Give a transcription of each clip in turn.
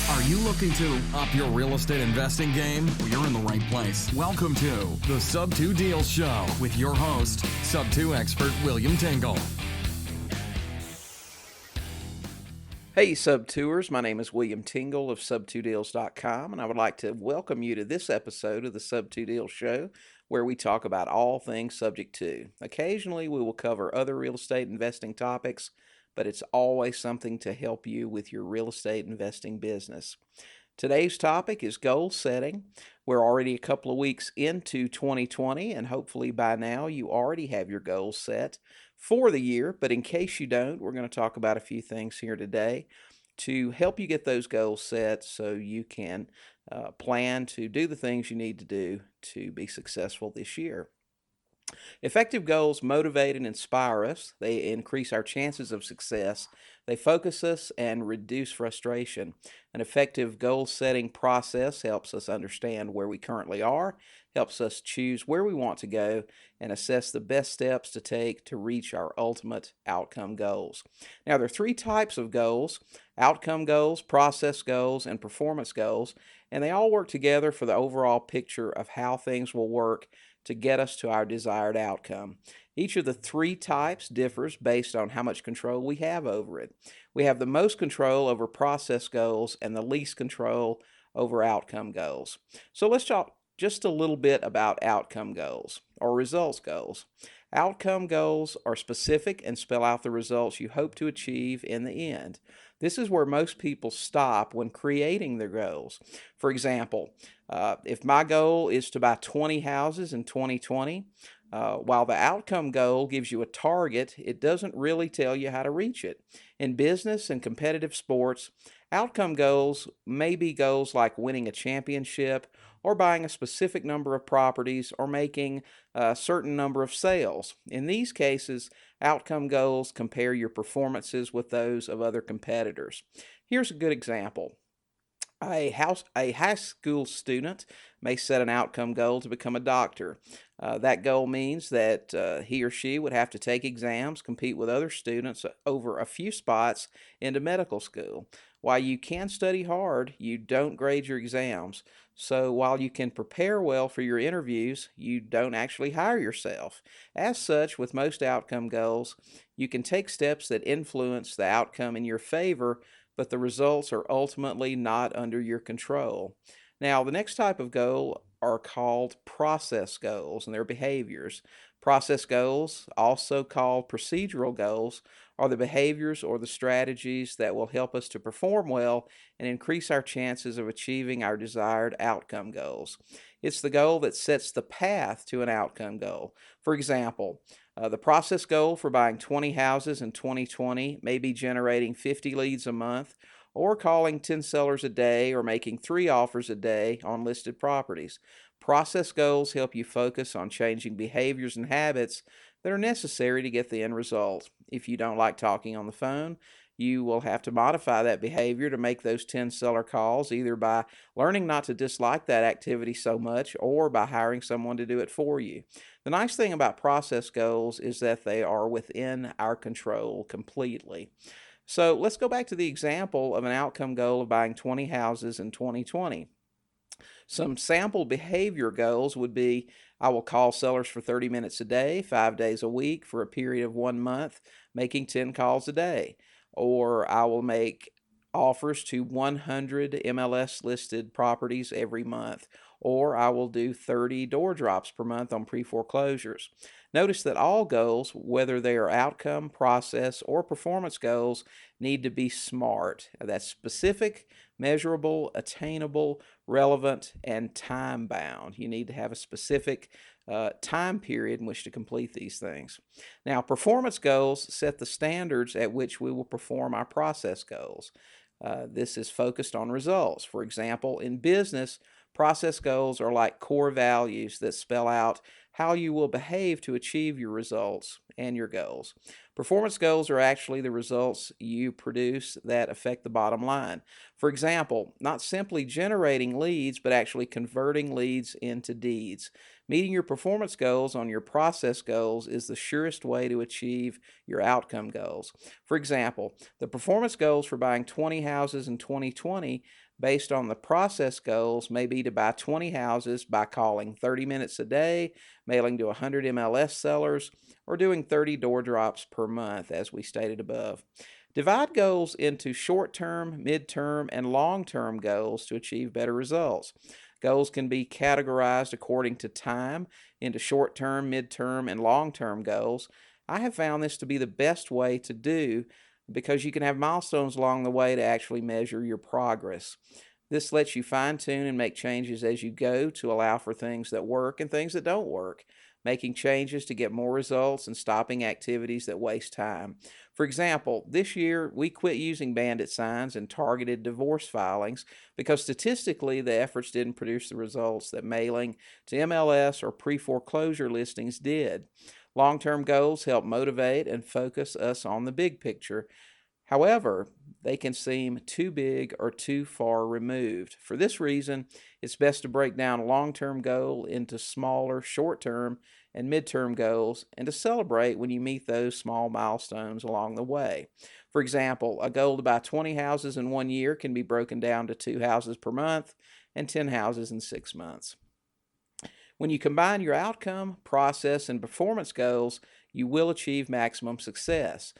Are you looking to up your real estate investing game? Well, you're in the right place. Welcome to the Sub 2 Deals Show with your host, Sub 2 expert William Tingle. Hey Sub 2ers, my name is William Tingle of sub2deals.com, and I would like to welcome you to this episode of the Sub 2 Deals Show, where we talk about all things subject to. Occasionally we will cover other real estate investing topics, but it's always something to help you with your real estate investing business. Today's topic is goal setting. We're already a couple of weeks into 2020, and hopefully by now you already have your goals set for the year. But in case you don't, we're going to talk about a few things here today to help you get those goals set so you can plan to do the things you need to do to be successful this year. Effective goals motivate and inspire us. They increase our chances of success. They focus us and reduce frustration. An effective goal setting process helps us understand where we currently are, helps us choose where we want to go, and assess the best steps to take to reach our ultimate outcome goals. Now, there are three types of goals: outcome goals, process goals, and performance goals, and they all work together for the overall picture of how things will work to get us to our desired outcome. Each of the three types differs based on how much control we have over it. We have the most control over process goals and the least control over outcome goals. So let's talk just a little bit about outcome goals or results goals. Outcome goals are specific and spell out the results you hope to achieve in the end. This is where most people stop when creating their goals. For example, if my goal is to buy 20 houses in 2020, while the outcome goal gives you a target, it doesn't really tell you how to reach it. In business and competitive sports, outcome goals may be goals like winning a championship or buying a specific number of properties or making a certain number of sales. In these cases, outcome goals compare your performances with those of other competitors. Here's a good example. A high school student may set an outcome goal to become a doctor. That goal means that he or she would have to take exams, compete with other students over a few spots into medical school. While you can study hard, you don't grade your exams. So while you can prepare well for your interviews, you don't actually hire yourself. As such, with most outcome goals, you can take steps that influence the outcome in your favor, but the results are ultimately not under your control. Now, the next type of goal are called process goals, and they're behaviors. Process goals, also called procedural goals, are the behaviors or the strategies that will help us to perform well and increase our chances of achieving our desired outcome goals. It's the goal that sets the path to an outcome goal. For example, the process goal for buying 20 houses in 2020 may be generating 50 leads a month, or calling 10 sellers a day, or making 3 offers a day on listed properties. Process goals help you focus on changing behaviors and habits that are necessary to get the end result. If you don't like talking on the phone, you will have to modify that behavior to make those 10 seller calls, either by learning not to dislike that activity so much or by hiring someone to do it for you. The nice thing about process goals is that they are within our control completely. So let's go back to the example of an outcome goal of buying 20 houses in 2020. Some sample behavior goals would be: I will call sellers for 30 minutes a day, 5 days a week for a period of 1 month, making 10 calls a day. Or I will make offers to 100 MLS listed properties every month. Or I will do 30 door drops per month on pre-foreclosures. Notice that all goals, whether they are outcome, process, or performance goals, need to be SMART. That's specific, measurable, attainable, relevant, and time-bound. You need to have a specific time period in which to complete these things. Now, performance goals set the standards at which we will perform our process goals. This is focused on results. For example, in business, process goals are like core values that spell out how you will behave to achieve your results and your goals. Performance goals are actually the results you produce that affect the bottom line. For example, not simply generating leads, but actually converting leads into deeds. Meeting your performance goals on your process goals is the surest way to achieve your outcome goals. For example, the performance goals for buying 20 houses in 2020 based on the process goals may be to buy 20 houses by calling 30 minutes a day, mailing to 100 MLS sellers, or doing 30 door drops per month, as we stated above. Divide goals into short-term, mid-term, and long-term goals to achieve better results. Goals can be categorized according to time into short-term, mid-term, and long-term goals. I have found this to be the best way to do because you can have milestones along the way to actually measure your progress. This lets you fine-tune and make changes as you go to allow for things that work and things that don't work, making changes to get more results and stopping activities that waste time. For example, this year we quit using bandit signs and targeted divorce filings because statistically the efforts didn't produce the results that mailing to MLS or pre-foreclosure listings did. Long-term goals help motivate and focus us on the big picture. However, they can seem too big or too far removed. For this reason, it's best to break down a long-term goal into smaller, short-term, and mid-term goals and to celebrate when you meet those small milestones along the way. For example, a goal to buy 20 houses in 1 year can be broken down to 2 houses per month and 10 houses in 6 months. When you combine your outcome, process, and performance goals, you will achieve maximum success.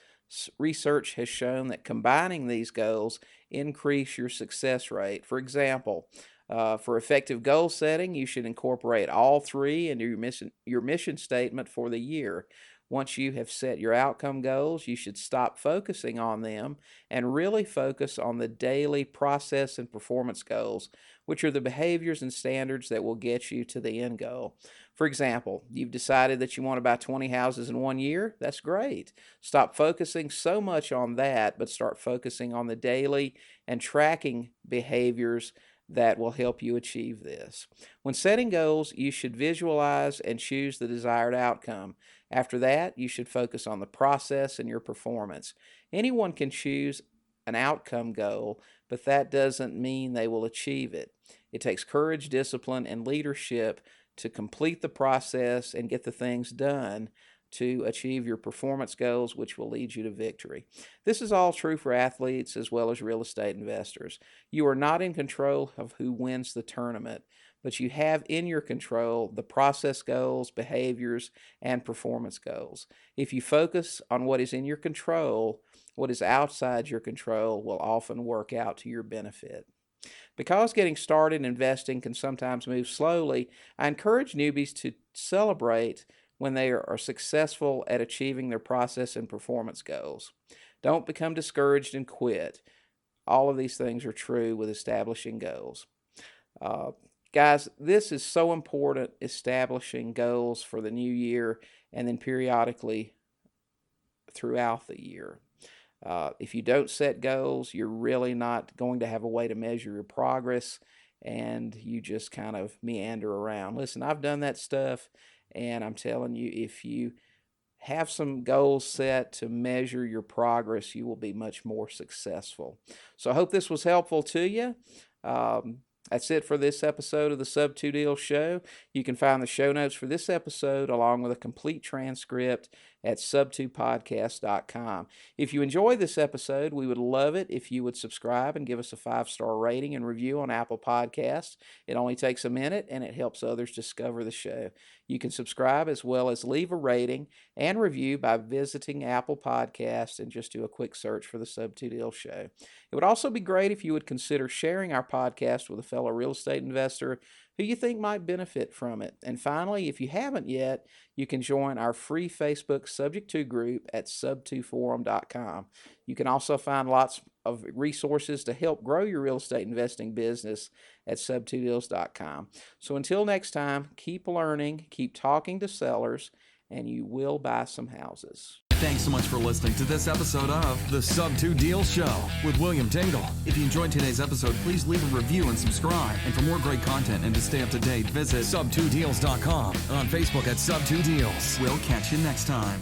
Research has shown that combining these goals increase your success rate. For example, for effective goal setting, you should incorporate all three into your mission statement for the year. Once you have set your outcome goals, you should stop focusing on them and really focus on the daily process and performance goals, which are the behaviors and standards that will get you to the end goal. For example, you've decided that you want to buy 20 houses in 1 year. That's great. Stop focusing so much on that, but start focusing on the daily and tracking behaviors that will help you achieve this. When setting goals, you should visualize and choose the desired outcome. After that, you should focus on the process and your performance. Anyone can choose an outcome goal, but that doesn't mean they will achieve it. It takes courage, discipline, and leadership to complete the process and get the things done to achieve your performance goals, which will lead you to victory. This is all true for athletes as well as real estate investors. You are not in control of who wins the tournament, but you have in your control the process goals, behaviors, and performance goals. If you focus on what is in your control, what is outside your control will often work out to your benefit. Because getting started investing can sometimes move slowly, I encourage newbies to celebrate when they are successful at achieving their process and performance goals. Don't become discouraged and quit. All of these things are true with establishing goals. Guys, this is so important, establishing goals for the new year and then periodically throughout the year. If you don't set goals, you're really not going to have a way to measure your progress, and you just kind of meander around. Listen, I've done that stuff, and I'm telling you, if you have some goals set to measure your progress, you will be much more successful. So I hope this was helpful to you. That's it for this episode of the Sub 2 Deal Show. You can find the show notes for this episode along with a complete transcript at sub2podcast.com. If you enjoyed this episode, we would love it if you would subscribe and give us a 5-star rating and review on Apple Podcasts. It only takes a minute and it helps others discover the show. You can subscribe as well as leave a rating and review by visiting Apple Podcasts and just do a quick search for the Sub 2 Deal Show. It would also be great if you would consider sharing our podcast with a fellow real estate investor who you think might benefit from it. And finally, if you haven't yet, you can join our free Facebook Subject To group at sub2forum.com. You can also find lots of resources to help grow your real estate investing business at sub2deals.com. So until next time, keep learning, keep talking to sellers, and you will buy some houses. Thanks so much for listening to this episode of the Sub 2 Deal Show with William Tingle. If you enjoyed today's episode, please leave a review and subscribe. And for more great content and to stay up to date, visit sub2deals.com and on Facebook at Sub 2 Deals. We'll catch you next time.